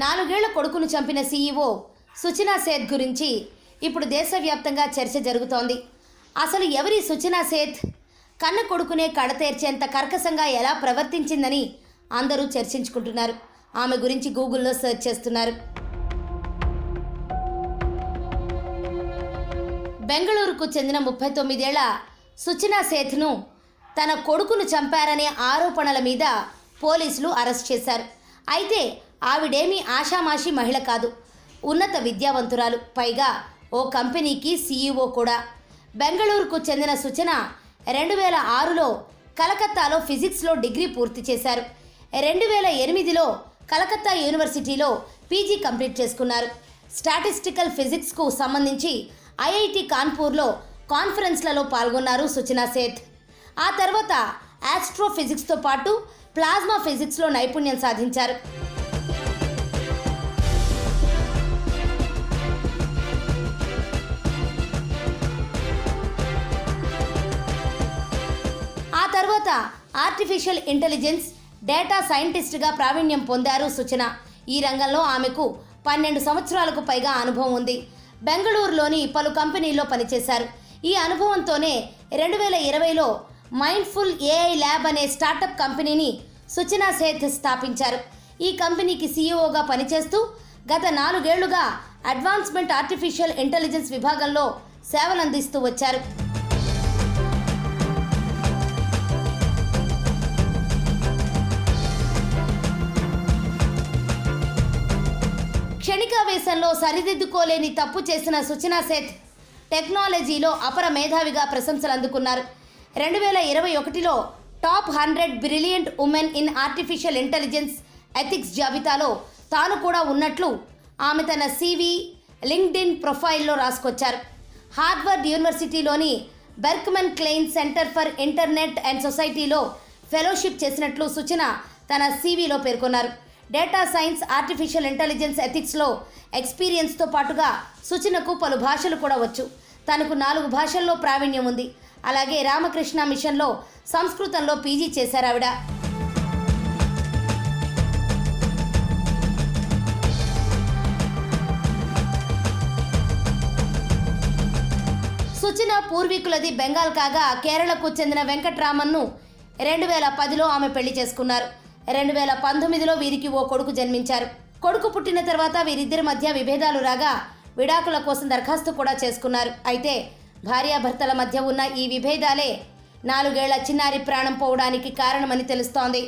నాలుగేళ్ల కొడుకును చంపిన సీఈఓ సుచనా సేథ్ గురించి ఇప్పుడు దేశవ్యాప్తంగా చర్చ జరుగుతోంది. అసలు ఎవరి సుచనా సేథ్? కన్న కొడుకునే కడతేర్చేంత కర్కశంగా ఎలా ప్రవర్తించిందని అందరూ చర్చించుకుంటున్నారు. ఆమె గురించి గూగుల్లో సెర్చ్ చేస్తున్నారు. బెంగళూరుకు చెందిన 39 ఏళ్ల సుచనా సేథ్ను తన కొడుకును చంపారనే ఆరోపణల మీద పోలీసులు అరెస్ట్ చేశారు. అయితే ఆవిడేమీ ఆషామాషి మహిళ కాదు. ఉన్నత విద్యావంతురాలు, పైగా ఓ కంపెనీకి సీఈఓ కూడా. బెంగళూరుకు చెందిన సుచన 2006లో కలకత్తాలో ఫిజిక్స్లో డిగ్రీ పూర్తి చేశారు. 2008లో కలకత్తా యూనివర్సిటీలో పీజీ కంప్లీట్ చేసుకున్నారు. స్టాటిస్టికల్ ఫిజిక్స్కు సంబంధించి ఐఐటి కాన్పూర్లో కాన్ఫరెన్స్లలో పాల్గొన్నారు సుచనా సేథ్. ఆ తర్వాత ఆస్ట్రోఫిజిక్స్తో పాటు ప్లాజ్మా ఫిజిక్స్లో నైపుణ్యం సాధించారు. ఆ తర్వాత ఆర్టిఫిషియల్ ఇంటెలిజెన్స్ డేటా సైంటిస్ట్గా ప్రావీణ్యం పొందారు సుచన. ఈ రంగంలో ఆమెకు 12 సంవత్సరాలకు పైగా అనుభవం ఉంది. బెంగళూరులోని పలు కంపెనీల్లో పనిచేశారు. ఈ అనుభవంతోనే 2020లో మైండ్ఫుల్ ఏఐ ల్యాబ్ అనే స్టార్టప్ కంపెనీని సుచనా సేథ్ స్థాపించారు. ఈ కంపెనీకి సీఈఓగా పనిచేస్తూ గత 4 ఏళ్లుగా అడ్వాన్స్మెంట్ ఆర్టిఫిషియల్ ఇంటెలిజెన్స్ విభాగంలో సేవలందిస్తూ వచ్చారు. క్షణికావేశంలో సరిదిద్దుకోలేని తప్పు చేసిన సుచనా సేథ్ టెక్నాలజీలో అపర మేధావిగా ప్రశంసలు అందుకున్నారు. 2021లో top 100 brilliant women in artificial intelligence ethics జాబితాలో తాను కూడా ఉన్నట్లు ఆమె తన CV, లింక్డ్ఇన్ ప్రొఫైల్లో రాసుకొచ్చారు. హార్వర్డ్ యూనివర్సిటీలోని Berkman Klein Center for Internet and సొసైటీలో ఫెలోషిప్ చేసినట్లు సుచన తన CVలో పేర్కొన్నారు. డేటా సైన్స్, ఆర్టిఫిషియల్ ఇంటెలిజెన్స్ ఎథిక్స్లో ఎక్స్పీరియన్స్తో పాటుగా సుచనకు పలు భాషలు కూడా వచ్చు. తనకు 4 భాషల్లో ప్రావీణ్యం ఉంది. అలాగే రామకృష్ణ మిషన్లో సంస్కృతంలో పీజీ చేశారు ఆవిడ. సుచన పూర్వీకులది బెంగాల్ కాగా కేరళకు చెందిన వెంకట్రామన్ను 2010లో ఆమె పెళ్లి చేసుకున్నారు. 2019లో వీరికి ఓ కొడుకు జన్మించారు. కొడుకు పుట్టిన తర్వాత వీరిద్దరి మధ్య విభేదాలు రాగా విడాకుల కోసం దరఖాస్తు కూడా చేసుకున్నారు. అయితే భార్యాభర్తల మధ్య ఉన్న ఈ విభేదాలే 4 ఏళ్ల చిన్నారి ప్రాణం పోవడానికి కారణమని తెలుస్తోంది.